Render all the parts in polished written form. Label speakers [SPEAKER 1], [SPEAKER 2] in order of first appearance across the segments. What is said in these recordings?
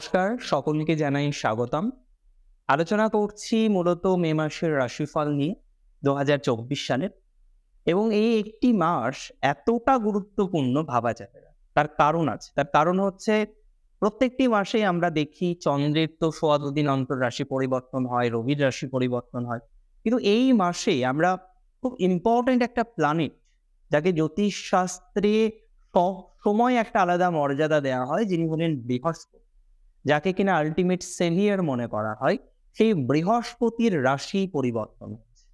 [SPEAKER 1] নমস্কার, সকলকে জানাই স্বাগতম। আলোচনা করছি মূলত মে মাসের রাশিফল নিয়ে ২০২৪ সালের। এবং এই একটি মাস এতটা গুরুত্বপূর্ণ ভাবা যাবে না। তার কারণ আছে। তার কারণ হচ্ছে প্রত্যেকটি মাসেই আমরা দেখি চন্দ্রের তো সোয়া দুদিন অন্তর রাশি পরিবর্তন হয়, রবির রাশি পরিবর্তন হয়। কিন্তু এই মাসে আমরা খুব ইম্পর্টেন্ট একটা প্ল্যানেট, যাকে জ্যোতিষশাস্ত্রে সবসময় একটা আলাদা মর্যাদা দেওয়া হয়, যিনি হলেন বৃহস্পতি। যাকে কিনা আল্টিমেট সেভিয়ার মনে করা হয়, সেই বৃহস্পতির রাশি পরিবর্তন হচ্ছে।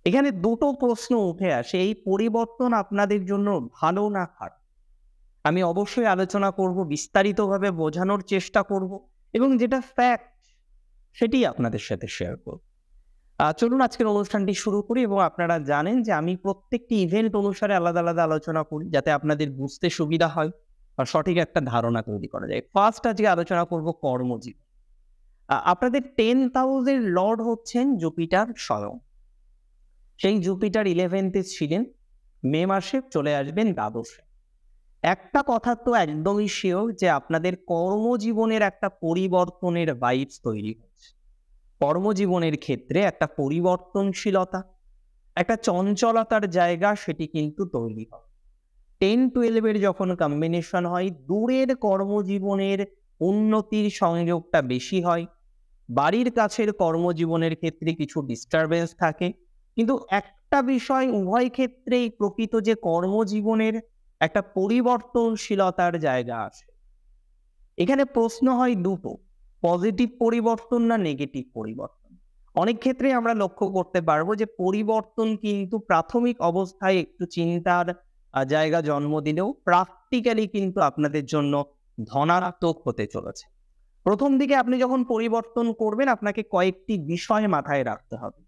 [SPEAKER 1] এখানে দুটো প্রশ্ন উঠে আসে, এই পরিবর্তন আপনাদের জন্য ভালো না খারাপ? আমি অবশ্যই আলোচনা করব, বিস্তারিতভাবে বোঝানোর চেষ্টা করব এবং যেটা ফ্যাক্ট সেটি আপনাদের সাথে শেয়ার করব। চলুন আজকের অনুষ্ঠানটি শুরু করি। এবং আপনারা জানেন যে আমি প্রত্যেকটি ইভেন্ট অনুসারে আলাদা আলাদা আলোচনা করি, যাতে আপনাদের বুঝতে সুবিধা হয় আর সঠিক একটা ধারণা তৈরি করা যায়। ফার্স্ট আজকে আলোচনা করব কর্মজীবন। আপনাদের 10th হাউসের লর্ড হচ্ছেন জুপিটার স্বয়ং। সেই জুপিটার 11th ছিলেন, মে মাসে চলে আসবেন দ্বাদশে। একটা কথা তো একদমই শিওর যে আপনাদের কর্মজীবনের একটা পরিবর্তনের ভাইবস তৈরি হচ্ছে। কর্মজীবনের ক্ষেত্রে একটা পরিবর্তনশীলতা, একটা চঞ্চলতার জায়গা, সেটি কিন্তু তৈরি হয়। 10-12 যখন কম্বিনেশন হয়, দূরের কর্মজীবনের উন্নতির সংযোগটা বেশি হয়। বাড়ির কাছের কর্মজীবনের ক্ষেত্রে কিছু ডিস্টারবেন্স থাকে, কিন্তু একটা বিষয় উভয় ক্ষেত্রেই প্রকৃত যে কর্মজীবনের একটা পরিবর্তনশীলতার জায়গা আছে। এখানে প্রশ্ন হয় দুটো, পজিটিভ পরিবর্তন না নেগেটিভ পরিবর্তন। অনেক ক্ষেত্রে আমরা লক্ষ্য করতে পারবো যে পরিবর্তন কিন্তু প্রাথমিক অবস্থায় একটু চিন্তার জায়গা জন্ম দিলেও প্র্যাকটিক্যালি কিন্তু আপনাদের জন্য ধনাত্মক হতে চলেছে। প্রথম দিকে আপনি যখন পরিবর্তন করবেন, আপনাকে কয়েকটি বিষয় মাথায় রাখতে হবে।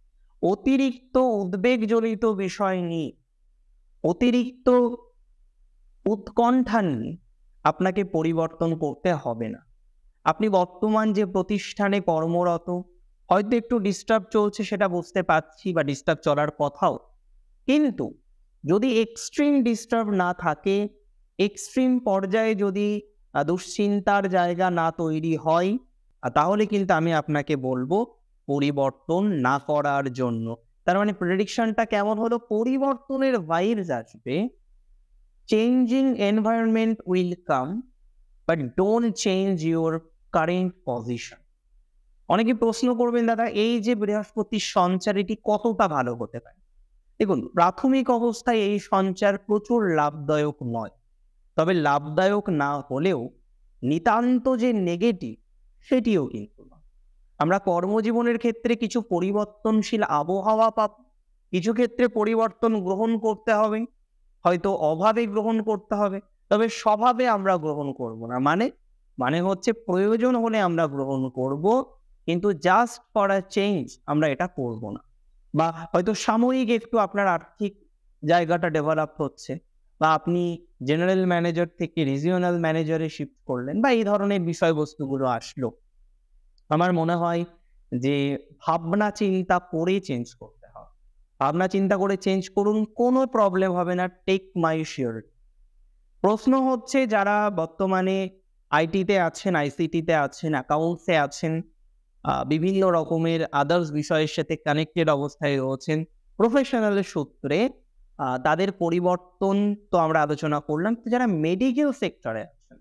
[SPEAKER 1] অতিরিক্ত উদ্বেগজনিত বিষয় নিয়ে, অতিরিক্ত উৎকণ্ঠা নিয়ে আপনাকে পরিবর্তন করতে হবে না। আপনি বর্তমান যে প্রতিষ্ঠানে কর্মরত, হয়তো একটু ডিস্টার্ব চলছে, সেটা বুঝতে পারছি, বা ডিস্টার্ব চলার কথাও। কিন্তু যদি এক্সট্রিম ডিস্টার্ব না থাকে, এক্সট্রিম পর্যায়ে যদি দুশ্চিন্তার জায়গা না তৈরি হয়, তাহলে কিন্তু আমি আপনাকে বলবো পরিবর্তন না করার জন্য। তার মানে প্রেডিকশনটা কেমন হলো? পরিবর্তনের ভাইবস আসবে, changing environment will come, but don't change your current position. অনেকে প্রশ্ন করবেন, দাদা এই যে বৃহস্পতির সঞ্চার, এটি কতটা ভালো হতে পারে? দেখুন, প্রাথমিক অবস্থায় এই সঞ্চার প্রচুর লাভদায়ক নয়, তবে লাভদায়ক না হলেও নিতান্ত যে নেগেটিভ সেটিও কিন্তু নয়। আমরা কর্মজীবনের ক্ষেত্রে কিছু পরিবর্তনশীল আবহাওয়া পাব, কিছু ক্ষেত্রে পরিবর্তন গ্রহণ করতে হবে, হয়তো অভাবে গ্রহণ করতে হবে, তবে স্বভাবে আমরা গ্রহণ করব না। মানে হচ্ছে প্রয়োজন হলে আমরা গ্রহণ করব, কিন্তু জাস্ট ফর আ চেঞ্জ আমরা এটা করব না। বা হয়তো সাময়িক একটু আপনার আর্থিক জায়গাটা ডেভেলপ হচ্ছে, বা আপনি জেনারেল ম্যানেজার থেকে রিজিওনাল ম্যানেজারে শিফট করলেন, বা এই ধরনের বিষয়বস্তুগুলো আসলো। আমার মনে হয় যে ভাবনা চিন্তা করে চেঞ্জ করতে হবে। ভাবনা চিন্তা করে চেঞ্জ করুন, কোনো প্রবলেম হবে না, টেক মাই শিওরিটি। প্রশ্ন হচ্ছে, যারা বর্তমানে আইটিতে আছেন, আইসিটিতে আছেন, অ্যাকাউন্টসে আছেন, বিভিন্ন রকমের আদার্স বিষয়ের সাথে কানেক্টেড অবস্থায় রয়েছেন প্রফেশনাল সূত্রে, তাদের পরিবর্তন তো আমরা আলোচনা করলাম। যারা মেডিকেল সেক্টরে আছেন,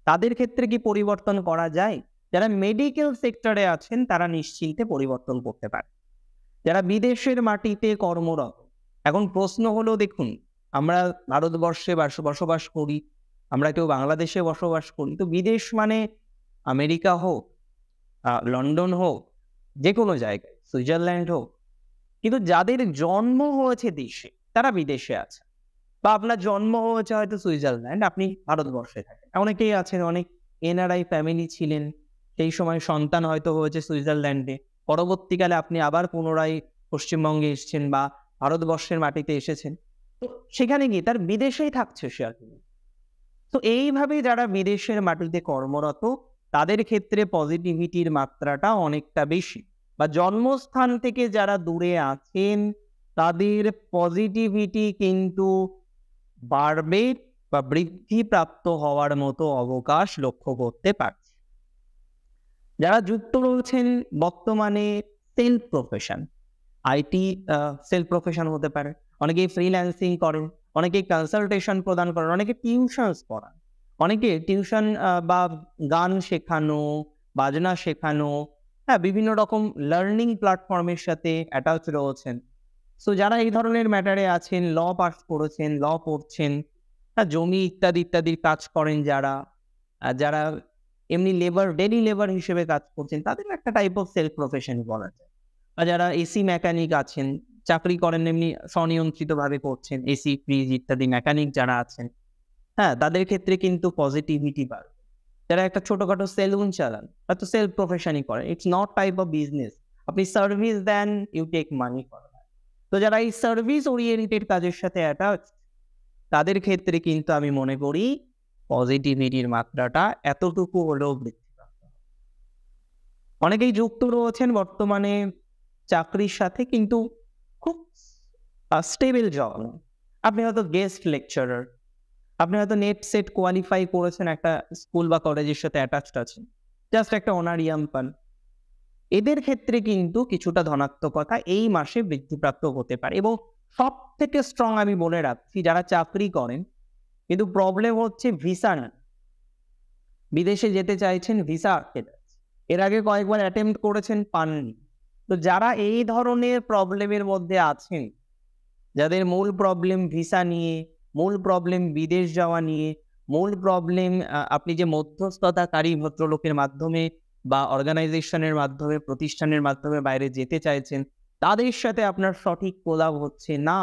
[SPEAKER 1] তাদের ক্ষেত্রে কি পরিবর্তন করা যায়? যারা মেডিকেল সেক্টরে আছেন তারা নিশ্চিন্তে পরিবর্তন করতে পারে। যারা বিদেশের মাটিতে কর্মরত, এখন প্রশ্ন হলো, দেখুন আমরা ভারতবর্ষে বসবাস করি, আমরা কেউ বাংলাদেশে বসবাস করি, তো বিদেশ মানে আমেরিকা হোক, লন্ডন হোক, যে কোনো জায়গায়, সুইজারল্যান্ড হোক। কিন্তু যাদের জন্ম হয়েছে দেশে, তারা বিদেশে আছে। বা আপনার জন্ম হয়েছে হয়তো সুইজারল্যান্ড, আপনি ভারতবর্ষে থাকেন। অনেকেই আছেন, অনেক এনআরআই ফ্যামিলি ছিলেন, সেই সময় সন্তান হয়তো হয়েছে সুইজারল্যান্ডে, পরবর্তীকালে আপনি আবার পুনরায় পশ্চিমবঙ্গে এসেছেন বা ভারতবর্ষের মাটিতে এসেছেন, তো সেখানে গিয়ে তার বিদেশেই থাকছে সে আর কি। তো এইভাবে যারা বিদেশের মাটিতে কর্মরত, তাদের ক্ষেত্রে পজিটিভিটির মাত্রাটা অনেকটা বেশি। বা জন্মস্থান থেকে যারা দূরে আছেন, তাদের পজিটিভিটি কিন্তু বাড়বে বা বৃদ্ধিপ্রাপ্ত হওয়ার মতো অবকাশ লক্ষ্য করতে পারছি। যারা যুক্ত রয়েছেন বর্তমানে self profession, IT self profession হতে পারে, অনেকেই ফ্রিল্যান্সিং করেন, অনেকেই কনসালটেশন প্রদান করেন, অনেকে টিউশনস পড়ান, অনেকে টিউশন বা গান শেখানো, বাজনা শেখানো, হ্যাঁ, বিভিন্ন রকম লার্নিং প্ল্যাটফর্মের সাথে অ্যাটাচ রয়েছেন। সো যারা এই ধরনের ম্যাটারে আছেন, ল পাস করেছেন, ল পড়ছেন, হ্যাঁ, জমি ইত্যাদি ইত্যাদির কাজ করেন যারা, যারা এমনি লেবার, ডেইলি লেবার হিসেবে কাজ করছেন, তাদের একটা টাইপ অফ সেলফ প্রফেশন বলা যায়। বা যারা এসি মেকানিক আছেন, চাকরি করেন এমনি স্বনিয়ন্ত্রিতভাবে করছেন, এসি, ফ্রিজ ইত্যাদি মেকানিক যারা আছেন, হ্যাঁ, তাদের ক্ষেত্রে কিন্তু পজিটিভিটি বাড়বে। যারা একটা ছোটখাটো সেলুন চালান, হয়তো সেলফ প্রফেশনই করেন, it's not type of business, আপনি সার্ভিস দেন, you take money for that. তো যারা এই সার্ভিস ওরিয়েন্টেড কাজের সাথে অ্যাটাচ, তাদের ক্ষেত্রে কিন্তু আমি মনে করি পজিটিভিটির মাত্রাটা এতটুকু হলেও বৃদ্ধি পাবে। অনেকেই যুক্ত রয়েছেন বর্তমানে চাকরির সাথে, কিন্তু খুব স্টেবল জব নয়। আপনি হয়তো গেস্ট লেকচারার, আপনি হয়তো নেট সেট কোয়ালিফাই করেছেন, একটা স্কুল বা কলেজের সাথে অ্যাটাচড আছেন, জাস্ট একটা অনারিয়াম পান। এদের ক্ষেত্রে কিন্তু কিছুটা ধনাত্মকতা এই মাসে বৃদ্ধিপ্রাপ্ত হতে পারে। এবং সব থেকে স্ট্রং আমি বলে রাখছি, যারা চাকরি করেন কিন্তু প্রবলেম হচ্ছে ভিসা না, বিদেশে যেতে চাইছেন, ভিসা আটকে যাচ্ছে, এর আগে কয়েকবার অ্যাটেম্প্ট করেছেন, পাননি। তো যারা এই ধরনের প্রবলেমের মধ্যে আছেন, যাদের মূল প্রবলেম ভিসা নিয়ে, মূল প্রবলেম বিদেশ যাওয়া নিয়ে, মূল প্রবলেম আপনি যে মধ্যস্থতাকারী ভদ্রলোকের মাধ্যমে বা অর্গানাইজেশনের মাধ্যমে, প্রতিষ্ঠানের মাধ্যমে বাইরে যেতে চাইছেন, তাদের সাথে আপনার সঠিক কোলাব হচ্ছে না,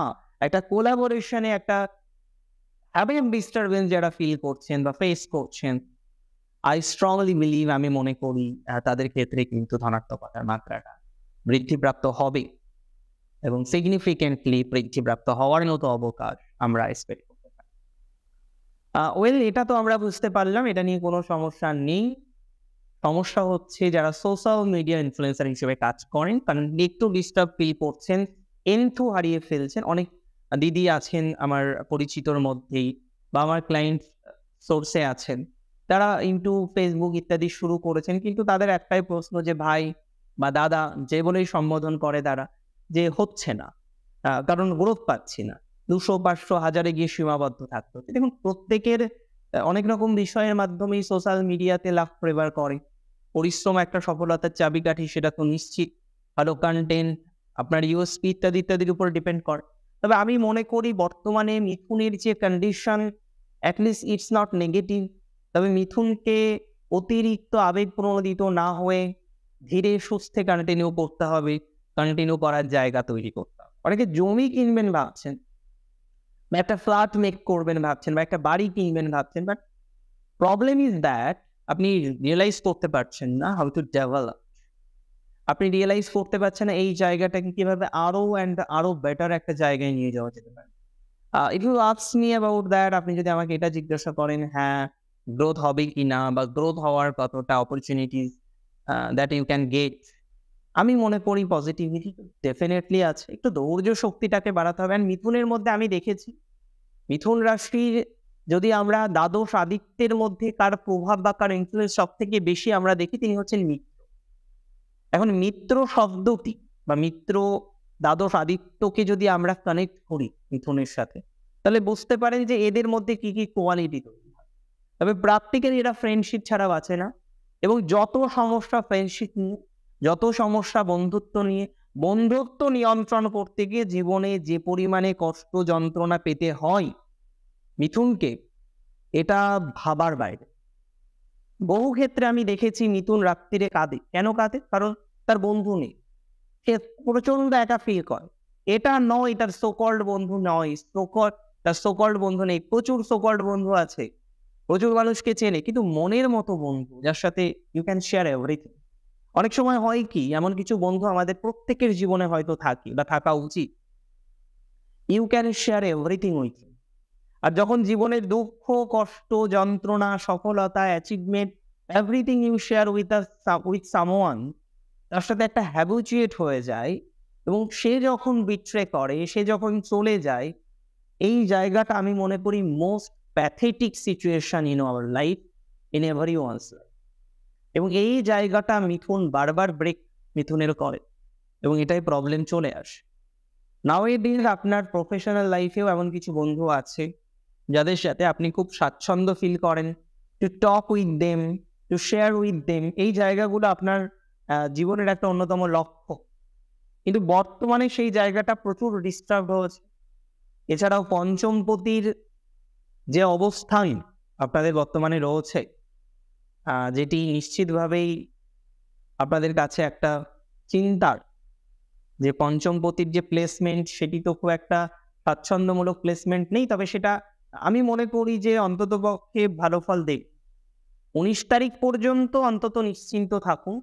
[SPEAKER 1] একটা কোলাবোরেশনে একটা হ্যাভিং ডিস্টারবেন্স যারা ফিল করছেন বা ফেস করছেন, আই স্ট্রংলি বিলিভ, আমি মনে করি তাদের ক্ষেত্রে কিন্তু ধনাত্মকতার মাত্রাটা বৃদ্ধিপ্রাপ্ত হবে এবং সিগনিফিকেন্টলি বৃদ্ধিপ্রাপ্ত হওয়ার মতো অবকাশ আমরা এক্সপেক্ট করতে পারি। এটা তো আমরা বুঝতে পারলাম, এটা নিয়ে কোনো সমস্যা নেই। সমস্যা হচ্ছে যারা সোশ্যাল মিডিয়া ইনফ্লুয়েন্সার হিসেবে কাজ করেন, কারণ একটু ডিস্টার্ব ফিল করছেন, এন্থু হারিয়ে ফেলছেন। অনেক দিদি আছেন আমার পরিচিতর মধ্যেই বা আমার ক্লায়েন্ট সোর্সে আছেন, তারা ইনটু ফেসবুক ইত্যাদি শুরু করেছেন, কিন্তু তাদের একটাই প্রশ্ন যে ভাই বা দাদা যে বলেই সম্বোধন করে তারা, যে হচ্ছে না, কারণ গ্রোথ পাচ্ছি না, 200, 500, 1000-এ গিয়ে সীমাবদ্ধ থাকতে হচ্ছে। দেখুন, প্রত্যেকের অনেক রকম বিষয়ের মাধ্যমেই সোশ্যাল মিডিয়াতে লাভ ফেভার করে। পরিশ্রম একটা সফলতার চাবিকাঠি, সেটা তো নিশ্চিত। ভালো কন্টেন্ট, আপনার ইউএসপি ইত্যাদি ইত্যাদির উপর ডিপেন্ড করে। তবে আমি মনে করি বর্তমানে মিথুনের যে condition, at least it's not negative. তবে মিথুনকে অতিরিক্ত আবেগপ্রণোদিত না হয়ে ধীরে সুস্থে কন্টিনিউ করতে হবে, কন্টিনিউ করার জায়গা তৈরি করতে হবে। অনেকে জমি কিনবেন ভাবছেন, বা একটা ফ্ল্যাট মেক করবেন ভাবছেন, বা একটা বাড়ি কিনবেন ভাবছেন, বাট প্রবলেম ইজ দ্যাট আপনি রিয়েলাইজ করতে পারছেন না হাউ টু ডেভেলপ। আপনি রিয়েলাইজ করতে পারছেন না এই জায়গাটাকে কিভাবে আরো বেটার একটা জায়গায় নিয়ে যাওয়া যেতে পারে। If you ask me about that, আপনি যদি আমাকে এটা জিজ্ঞাসা করেন, হ্যাঁ, গ্রোথ হবে কিনা বা গ্রোথ হওয়ার কতটা opportunities that you can get, আমি মনে করি পজিটিভিটি ডেফিনেটলি আছে। একটু ধৈর্য শক্তিটাকে বাড়াতে হবে। আর মিথুনের মধ্যে আমি দেখেছি, মিথুন রাশির যদি আমরা দ্বাদশ আদিত্যের মধ্যে কার প্রভাব বা কার ইনফ্লুয়েন্স সব থেকে বেশি আমরা দেখি, তিনি হচ্ছেন মিত্র। এখন মিত্র শব্দটি বা মিত্র দ্বাদশ আদিত্যকে যদি আমরা কানেক্ট করি মিথুনের সাথে, তাহলে বুঝতে পারেন যে এদের মধ্যে কি কি কোয়ালিটি তৈরি হয়। তবে প্র্যাকটিক্যালি এরা ফ্রেন্ডশিপ ছাড়া বাঁচে না, এবং যত সমস্যা ফ্রেন্ডশিপ নিয়ে, যত সমস্যা বন্ধুত্ব নিয়ে, বন্ধুত্ব নিয়ন্ত্রণ করতে গিয়ে জীবনে যে পরিমাণে কষ্ট যন্ত্রণা পেতে হয় মিথুনকে, এটা ভাবার বাইরে। বহু ক্ষেত্রে আমি দেখেছি মিথুন রাত্রিরে কাঁদে। কেন কাঁদে? কারণ তার বন্ধু নেই, সে প্রচন্ড একা ফিল করে। এটা নয় তার সোকল্ড বন্ধু নয়, তার সোকল্ড বন্ধু নেই, প্রচুর সোকল্ড বন্ধু আছে, প্রচুর মানুষকে চেনে, কিন্তু মনের মতো বন্ধু যার সাথে ইউ ক্যান শেয়ার এভরিথিং। অনেক সময় হয় কি, এমন কিছু বন্ধু আমাদের প্রত্যেকের জীবনে হয়তো থাকে বা থাকা উচিত, you can share everything with. আর যখন জীবনের দুঃখ, কষ্ট, যন্ত্রণা, সফলতা, achievement, everything you share with someone, তার সাথে একটা হ্যাবিচুয়েট হয়ে যায়, এবং সে যখন বিট্রে করে, সে যখন চলে যায়, এই জায়গাটা আমি মনে করি most pathetic situation in our life, in everyone's life. এবং এই জায়গাটা মিথুন বারবার ব্রেক মিথুনের করে এবং এটাই প্রবলেম চলে আসে। নাওএডেজ আপনার প্রফেশনাল লাইফেও এমন কিছু বন্ধু আছে যাদের সাথে আপনি খুব স্বাচ্ছন্দ্য ফিল করেন, to talk with them, to share with them. এই জায়গাগুলো আপনার জীবনের একটা অন্যতম লক্ষ্য, কিন্তু বর্তমানে সেই জায়গাটা প্রচুর ডিস্টার্ব হয়েছে। এছাড়াও পঞ্চমপতির যে অবস্থান আপনাদের বর্তমানে রয়েছে, যেটি নিশ্চিতভাবেই আপনাদের কাছে একটা চিন্তার, যে পঞ্চমপতির যে প্লেসমেন্ট সেটি তো খুব একটা স্বাচ্ছন্দ্যমূলক প্লেসমেন্ট নেই, তবে সেটা আমি মনে করি যে অন্ততপক্ষে ভালো ফল দেবে। 19 তারিখ পর্যন্ত অন্তত নিশ্চিন্ত থাকুন,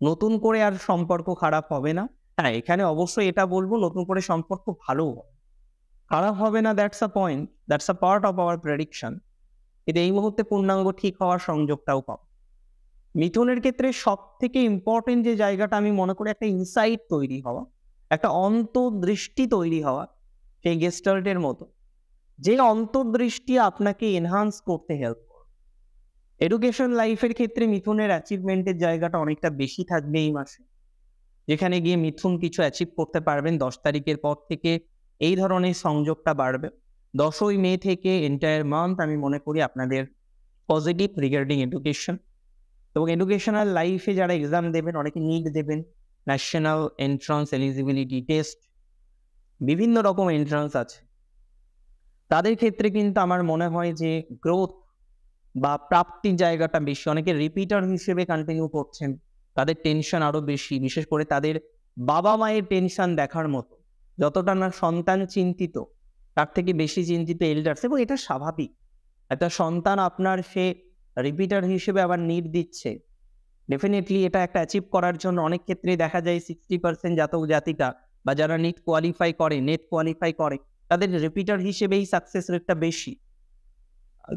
[SPEAKER 1] নতুন করে আর সম্পর্ক খারাপ হবে না। হ্যাঁ, এখানে অবশ্যই এটা বলবো, নতুন করে সম্পর্ক ভালো হবে, খারাপ হবে না, that's a point, that's a part of our prediction. কিন্তু এই মুহূর্তে পূর্ণাঙ্গ ঠিক হওয়ার সংযোগটাও কম। মিথুনের ক্ষেত্রে সব থেকে ইম্পর্টেন্ট যে জায়গাটা আমি মনে করি, একটা ইনসাইট তৈরি হওয়া, একটা অন্তর্দৃষ্টি তৈরি হওয়া, সেই গেস্টাল্টের মতো, যে অন্তর্দৃষ্টি আপনাকে এনহান্স করতে হেল্প করে। এডুকেশন লাইফের ক্ষেত্রে মিথুনের অ্যাচিভমেন্টের জায়গাটা অনেকটা বেশি থাকবে এই মাসে, যেখানে গিয়ে মিথুন কিছু অ্যাচিভ করতে পারবেন। 10 তারিখের পর থেকে এই ধরনের সংযোগটা বাড়বে। 10ই মে থেকে এন্টায়ার মান্থ আমি মনে করি আপনাদের পজিটিভ রিগার্ডিং এডুকেশন। এবং এডুকেশনাল লাইফে যারা এক্সাম দেবেন, অনেকে নিট দেবেন, ন্যাশনাল এন্ট্রান্স এলিজিবিলিটি টেস্ট, বিভিন্ন রকম এন্ট্রান্স আছে, তাদের ক্ষেত্রে কিন্তু আমার মনে হয় যে গ্রোথ বা প্রাপ্তির জায়গাটা বেশি। অনেকে রিপিটার হিসেবে কন্টিনিউ করছেন, তাদের টেনশন আরো বেশি, বিশেষ করে তাদের বাবা মায়ের টেনশন দেখার মতো। যতটা না সন্তান চিন্তিত, তার থেকে বেশি চিন্তিত এল্ডার্স, এবং এটা স্বাভাবিক। একটা সন্তান আপনার সে রিপিটার হিসেবে আবার নিট দিচ্ছে, ডেফিনেটলি এটা একটা অ্যাচিভ করার জন্য অনেক ক্ষেত্রে দেখা যায় 60% জাতক জাতিকা বা যারা নিট কোয়ালিফাই করে, নেট কোয়ালিফাই করে, তাদের রিপিটার হিসেবেই সাকসেস রেটটা বেশি।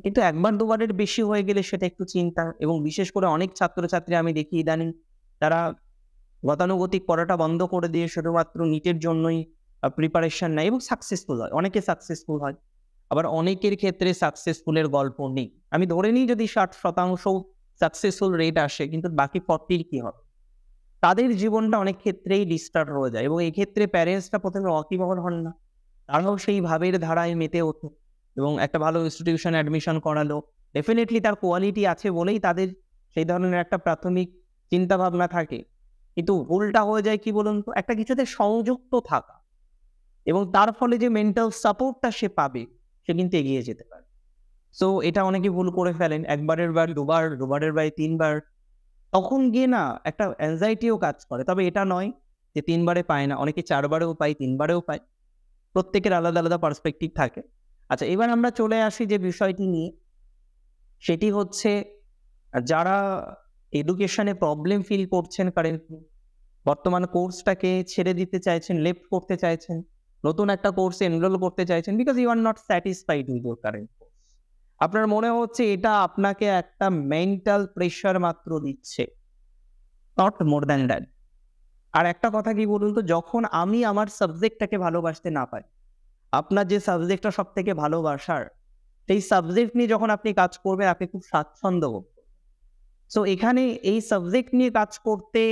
[SPEAKER 1] কিন্তু একবার দুবারের বেশি হয়ে গেলে সেটা একটু চিন্তা। এবং বিশেষ করে অনেক ছাত্রছাত্রী আমি দেখি ইদানিং, তারা গতানুগতিক পড়াটা বন্ধ করে দিয়ে শুধুমাত্র নিটের জন্যই প্রিপারেশন নেয় এবং সাকসেসফুল হয়। অনেকে সাকসেসফুল হয়, আবার অনেকের ক্ষেত্রে সাকসেসফুলের গল্প নেই। আমি ধরে নিই যদি 60% সাকসেসফুল রেট আসে, কিন্তু বাকি 40 কি হবে? তাদের জীবনটা অনেক ক্ষেত্রেই ডিস্টার্ব হয়ে যায়। এবং এই ক্ষেত্রে প্যারেন্টসরা প্রথমে ওয়াকিবহাল হন না, তারাও সেই ভাবের ধারায় মেতে ওঠে এবং একটা ভালো ইনস্টিটিউশনে অ্যাডমিশন করালো, ডেফিনেটলি তার কোয়ালিটি আছে বলেই তাদের সেই ধরনের একটা প্রাথমিক চিন্তাভাবনা থাকে। কিন্তু ভুলটা হয়ে যায় কি বলুন তো, একটা কিছুতে সংযুক্ত থাকা, এবং তার ফলে যে মেন্টাল সাপোর্টটা সে পাবে, সে কিন্তু এগিয়ে যেতে পারে। সো এটা অনেকে ভুল করে ফেলেন, একবারের বার দুবার, দুবারের বার 3 বার, তখন গিয়ে না একটা অ্যাংজাইটিও কাজ করে। তবে এটা নয় যে 3 বারে পায় না, অনেকে 4 বারেও পায়, 3 বারেও পায়। প্রত্যেকের আলাদা আলাদা পার্সপেক্টিভ থাকে। আচ্ছা, এবার আমরা চলে আসি যে বিষয়টি নিয়ে, সেটি হচ্ছে যারা এডুকেশনে প্রবলেম ফিল করছেন কারেন্টলি, বর্তমান কোর্সটাকে ছেড়ে দিতে চাইছেন, লেফট করতে চাইছেন, নতুন একটা কোর্সে এনরোল করতে চাইছেন, because you are not satisfied with your current course. আপনার মনে হচ্ছে এটা আপনাকে একটা মেন্টাল প্রেশার মাত্র দিচ্ছে, নট মোর দ্যান দ্যাট। আর একটা কথা কি বলুন তো, যখন আমি আমার সাবজেক্টটাকে ভালোবাসতে না পারি, আপনার যে সাবজেক্টটা সব থেকে ভালোবাসার, সেই সাবজেক্ট নিয়ে যখন আপনি কাজ করবেন, আপনি খুব স্বাচ্ছন্দ্য বোধ করবেন। সো এখানে এই সাবজেক্ট নিয়ে কাজ করতে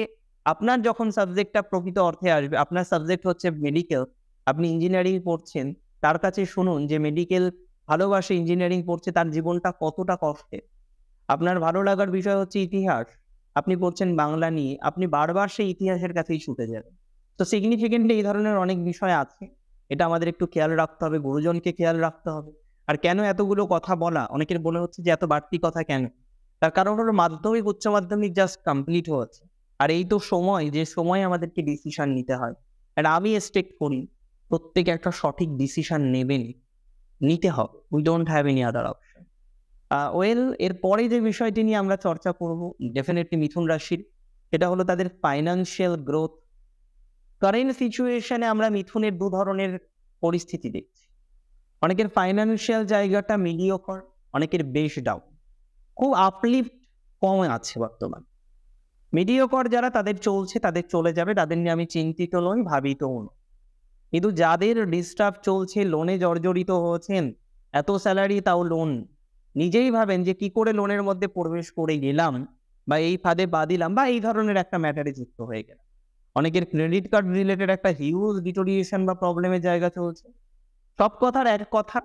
[SPEAKER 1] আপনার যখন সাবজেক্টটা প্রকৃত অর্থে আসবে, আপনার সাবজেক্ট হচ্ছে মেডিকেল, আপনি ইঞ্জিনিয়ারিং পড়ছেন, তার কাছে শুনুন যে মেডিকেল ভালোবাসে, ইঞ্জিনিয়ারিং পড়ছে, তার জীবনটা কতটা কষ্টের। আপনার ভালো লাগার বিষয় হচ্ছে ইতিহাস, আপনি পড়ছেন বাংলা নিয়ে, আপনি বারবার সেই ইতিহাসের কাছেই ছুটে যাবেন। তো সিগনিফিকেন্টলি এই ধরনের অনেক বিষয় আছে, এটা আমাদের একটু খেয়াল রাখতে হবে, গুরুজনকে খেয়াল রাখতে হবে। আর কেন এতগুলো কথা বলা, অনেকের মনে হচ্ছে যে এত বাড়তি কথা কেন? তার কারণ হলো মাধ্যমিক, উচ্চ মাধ্যমিক জাস্ট কমপ্লিট হয়েছে। আর এই তো সময়, যে সময় আমাদেরকে ডিসিশন নিতে হয়। আর আমি এক্সপেক্ট করি প্রত্যেকে একটা সঠিক ডিসিশন নেবেন, নিতে হবে। We don't have any other option. এরপরে যে বিষয়টি নিয়ে আমরা চর্চা করব ডেফিনেটলি মিথুন রাশির, সেটা হলো তাদের ফাইন্যান্সিয়াল গ্রোথ। কারেন্ট সিচুয়েশনে আমরা মিথুনের 2 ধরনের পরিস্থিতি দেখছি। অনেকের ফাইন্যান্সিয়াল জায়গাটা মিডিওকর, অনেকের বেশ ডাউন, খুব আপলিফট কম আছে বর্তমান। মিডিওকর যারা, তাদের চলছে, তাদের চলে যাবে, তাদের নিয়ে আমি চিন্তিত নই, ভাবিতও নই। কিন্তু যাদের ডিস্টার্ব চলছে, লোনে জর্জরিত হয়েছেন, এত স্যালারি তাও লোন, নিজেই ভাবেন যে কি করে লোনের মধ্যে প্রবেশ করে গেলাম, বা এই ফাঁদে পা দিলাম, বা এই ধরনের একটা ম্যাটারে যুক্ত হয়ে গেলাম। অনেকের ক্রেডিট কার্ড রিলেটেড একটা হিউজ ডিটোরিয়েশন বা প্রবলেমের জায়গা চলছে। সব কথার এক কথা,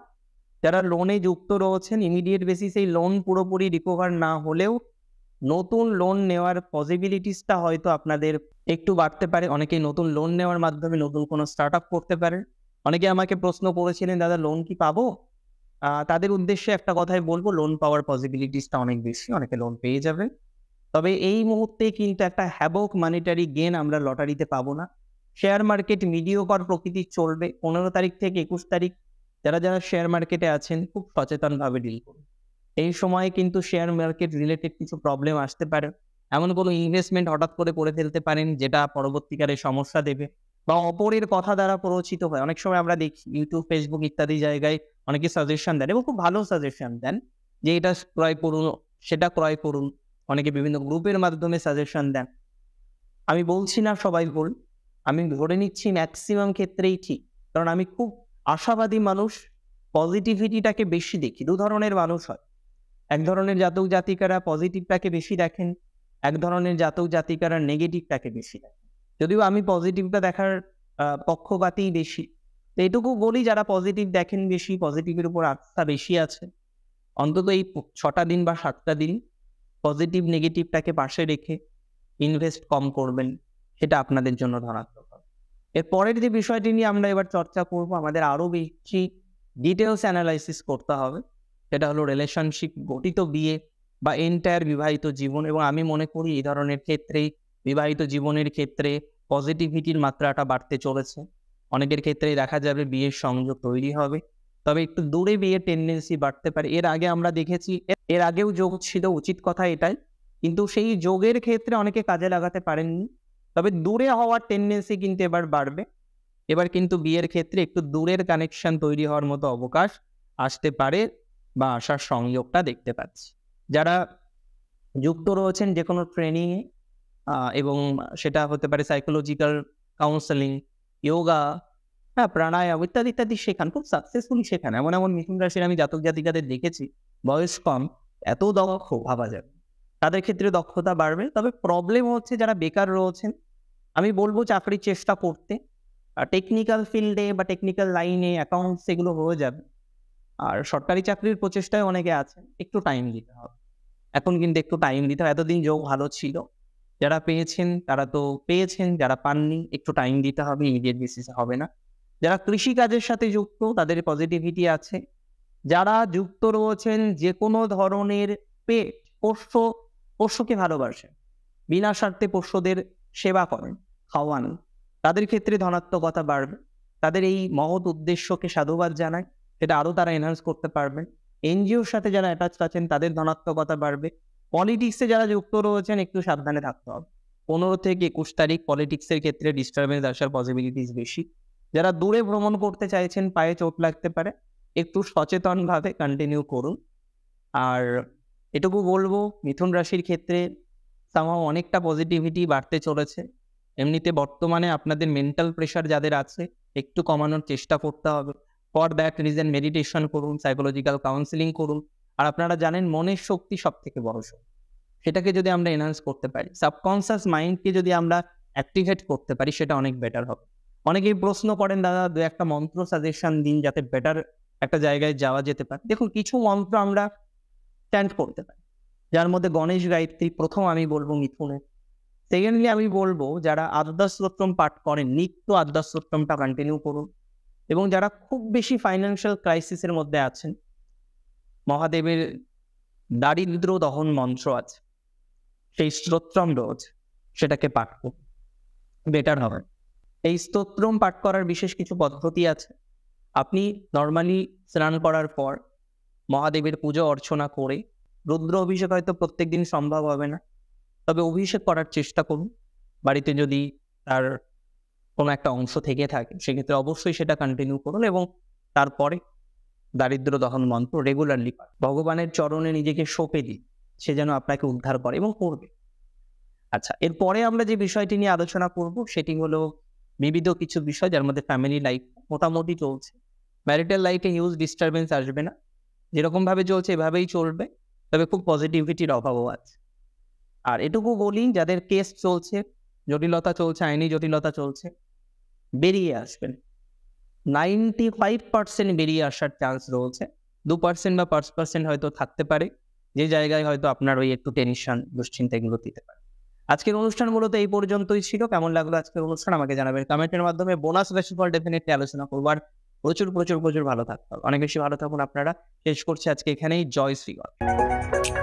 [SPEAKER 1] যারা লোনে যুক্ত রয়েছেন ইমিডিয়েট বেসিস এই লোন পুরোপুরি রিকভার না হলেও নতুন লোন নেওয়ার পসিবিলিটিসটা হয়তো আপনাদের একটু বাড়তে পারে। অনেকেই নতুন লোন নেওয়ার মাধ্যমে নতুন কোনো স্টার্টআপ করতে পারেন। অনেকে আমাকে প্রশ্ন করেছিলেন, দাদা লোন কি পাবো? তাদের উদ্দেশ্যে একটা কথাই বলব, লোন পাওয়ার পসিবিলিটিসটা অনেক বেশি। অনেকে লোন পেয়ে যাবেন। তবে এই মুহূর্তে কিন্তু একটা হ্যাভক মানিটারি গেইন আমরা লটারিতে পাবো না। শেয়ার মার্কেট মিডিওকর প্রকৃতির চলবে। 15 তারিখ থেকে 21 তারিখ যারা শেয়ার মার্কেটে আছেন খুব সচেতনভাবে ডিল করুন। এই সময়ে কিন্তু শেয়ার মার্কেট রিলেটেড কিছু প্রবলেম আসতে পারে। এমন কোনো ইনভেস্টমেন্ট হঠাৎ করে ফেলতে পারেন যেটা পরবর্তীকালে সমস্যা দেবে, বা অপরের কথা দ্বারা প্ররোচিত হয়। অনেক সময় আমরা দেখি YouTube, Facebook ইত্যাদি জায়গায় অনেকে সাজেশন দেন এবং খুব ভালো সাজেশন দেন যে এটা ক্রয় করুন, সেটা ক্রয় করুন। অনেকে বিভিন্ন গ্রুপের মাধ্যমে সাজেশন দেন। আমি বলছি না সবাই ভুল। আমি ধরে নিচ্ছি ম্যাক্সিমাম ক্ষেত্রেই ঠিক। কারণ আমি খুব আশাবাদী মানুষ, পজিটিভিটিটাকে বেশি দেখি। ২ ধরনের মানুষ হয়। এক ধরনের জাতক জাতিকারা পজিটিভটাকে বেশি দেখেন, এক ধরনের জাতক জাতিকারা নেগেটিভটাকে বেশি দেখেন। যদিও আমি পজিটিভটা দেখার পক্ষপাতী বেশি। তো এটুকু বলি, যারা পজিটিভ দেখেন বেশি, পজিটিভের উপর আস্থা বেশি আছে, অন্তত এই ৬টা দিন বা ৭টা দিন পজিটিভ নেগেটিভটাকে পাশে রেখে ইনভেস্ট কম করবেন। সেটা আপনাদের জন্য ধনাত্মক হবে। এর পরের যে বিষয়টি নিয়ে আমরা এবার চর্চা করব, আমাদের আরো বেশি ডিটেইলস অ্যানালাইসিস করতে হবে। সেটা হলো রিলেশনশিপ গঠিত বিয়ে বা এন্টায়ার বিবাহিত জীবন। এবং আমি মনে করি এই ধরনের ক্ষেত্রেই বিবাহিত জীবনের ক্ষেত্রে পজিটিভিটির মাত্রাটা বাড়তে চলেছে। অনেকের ক্ষেত্রেই দেখা যাবে বিয়ের সংযোগ তৈরি হবে, তবে একটু দূরে বিয়ের টেন্ডেন্সি বাড়তে পারে। এর আগে আমরা দেখেছি, এর আগেও যোগ ছিল, উচিত কথা এটাই। কিন্তু সেই যোগের ক্ষেত্রে অনেকে কাজে লাগাতে পারেননি। তবে দূরে হওয়ার টেন্ডেন্সি কিন্তু এবার বাড়বে। এবার কিন্তু বিয়ের ক্ষেত্রে একটু দূরের কানেকশন তৈরি হওয়ার মতো অবকাশ আসতে পারে বা আসার সংযোগটা দেখতে পাচ্ছি। যারা যুক্ত রয়েছেন যেকোনো ট্রেনিংয়ে, এবং সেটা হতে পারে সাইকোলজিক্যাল কাউন্সেলিং, ইয়োগা, প্রাণায়াম ইত্যাদি শেখান, খুব সাকসেসফুলি শেখান। এমন মিথুন রাশির আমি জাতক জাতিকাদের দেখেছি, বয়স কম, এত দক্ষ ভাবা যাবে। তাদের ক্ষেত্রে দক্ষতা বাড়বে। তবে প্রবলেম হচ্ছে যারা বেকার রয়েছেন, আমি বলব চাকরির চেষ্টা করতে। টেকনিক্যাল ফিল্ডে বা টেকনিক্যাল লাইনে অ্যাকাউন্টস এগুলো হয়ে যাবে। আর সরকারি চাকরির প্রচেষ্টায় অনেকে আছেন, একটু টাইম দিতে হবে। এখন কিন্তু একটু টাইম দিতে হবে। এতদিন যোগ ভালো ছিল। যারা পেয়েছেন তারা তো পেয়েছেন, যারা পাননি একটু টাইম দিতে হবে, ইমিডিয়েট বেসিসে হবে না। যারা কৃষিকাজের সাথে যুক্ত তাদের পজিটিভিটি আছে। যারা যুক্ত রয়েছেন যেকোনো ধরনের পেট, পোষ্যকে ভালোবাসেন, বিনা স্বার্থে পোষ্যদের সেবা করেন, খাওয়ান, তাদের ক্ষেত্রে ধনাত্মকতা বাড়বে। তাদের এই মহৎ উদ্দেশ্যকে সাধুবাদ জানায়, সেটা আরো তারা এনহান্স করতে পারবেন। এনজিওর সাথে যারা অ্যাটাচড আছেন তাদের ধনাত্মকতা বাড়বে। পলিটিক্সে যারা যুক্ত রয়েছেন একটু সাবধানে থাকতে হবে। 15 থেকে 21 তারিখ পলিটিক্সের ক্ষেত্রে ডিস্টারবেন্স আসার পসিবিলিটিস বেশি। যারা দূরে ভ্রমণ করতে চাইছেন, পায়ে চোট লাগতে পারে, একটু সচেতনভাবে কন্টিনিউ করুন। আর এটুকু বলবো, মিথুন রাশির ক্ষেত্রে somehow অনেকটা পজিটিভিটি বাড়তে চলেছে। এমনিতে বর্তমানে আপনাদের মেন্টাল প্রেশার যাদের আছে একটু কমানোর চেষ্টা করতে হবে। ফর দ্যাট রিজন মেডিটেশন করুন, সাইকোলজিক্যাল কাউন্সেলিং করুন। আর আপনারা জানেন মনের শক্তি সবথেকে বড় শক্তি। সেটাকে যদি আমরা এনহান্স করতে পারি, সাবকনসিয়াস মাইন্ডকে যদি আমরা অ্যাক্টিভেট করতে পারি, সেটা অনেক বেটার হবে। অনেকেই প্রশ্ন করেন, দাদা ২-১টা মন্ত্র সাজেশন দিন যাতে বেটার একটা জায়গায় যাওয়া যেতে পারে। দেখুন, কিছু মন্ত্র আমরা চ্যান্ট করতে পারি, যার মধ্যে গণেশ গায়ত্রী প্রথম আমি বলবো মিথুনের। সেকেন্ডলি আমি বলবো যারা আদ্যাস্তোত্রম পাঠ করেন, নিত্য আদ্যাস্তোত্রমটা কন্টিনিউ করুন। এবং যারা খুব বেশি ফাইন্যান্সিয়াল ক্রাইসিসের মধ্যে আছেন, মহাদেবের দারিদ্র দহন মন্ত্র আছে, সেই স্তোত্রম রয়েছে, সেটাকে পাঠ করুন, বেটার হবে। এই স্তোত্রম পাঠ করার বিশেষ কিছু পদ্ধতি আছে। আপনি নর্মালি স্নান করার পর মহাদেবের পুজো অর্চনা করে, রুদ্র অভিষেক হয়তো প্রত্যেকদিন সম্ভব হবে না, তবে অভিষেক করার চেষ্টা করুন। বাড়িতে যদি তার কোনো একটা অংশ থেকে থাকে সেক্ষেত্রে অবশ্যই সেটা কন্টিনিউ করুন। এবং তারপরে দারিদ্র দহন মন্ত্র রেগুলারলি ভগবানের চরণে নিজেকে সঁপে দিন, সে যেন আপনাকে উদ্ধার করে এবং করবে। আচ্ছা, এরপরে আমরা যে বিষয়টি নিয়ে আলোচনা করব সেটি হলো বিবিধ কিছু বিষয়, যার মধ্যে ফ্যামিলি লাইফ মোটামুটি চলছে। ম্যারিটাল লাইফে হিউজ ডিস্টারবেন্স আসবে না, যেরকম ভাবে চলছে এভাবেই চলবে, তবে খুব পজিটিভিটির অভাবও আছে। আর এটুকু বলি, যাদের কেস চলছে, জটিলতা চলছে, আইনি জটিলতা চলছে, বেরিয়ে আসবেন। 95% বেরিয়ে আসার চান্স রয়েছে। 2% বা 5% হয়তো থাকতে পারে, যে জায়গায় হয়তো আপনার ওই একটু টেনশন, দুশ্চিন্তা এগুলো দিতে পারে। আজকের অনুষ্ঠান মূলত এই পর্যন্তই ছিল। কেমন লাগলো আজকের অনুষ্ঠান আমাকে জানাবেন কমেন্টের মাধ্যমে। বোনাস রাশিফল ডেফিনিটলি আলোচনা করব। আর প্রচুর ভালো থাকতে হবে। অনেক বেশি ভালো থাকুন আপনারা। শেষ করছি আজকে এখানেই। জয় শ্রী গণেশ।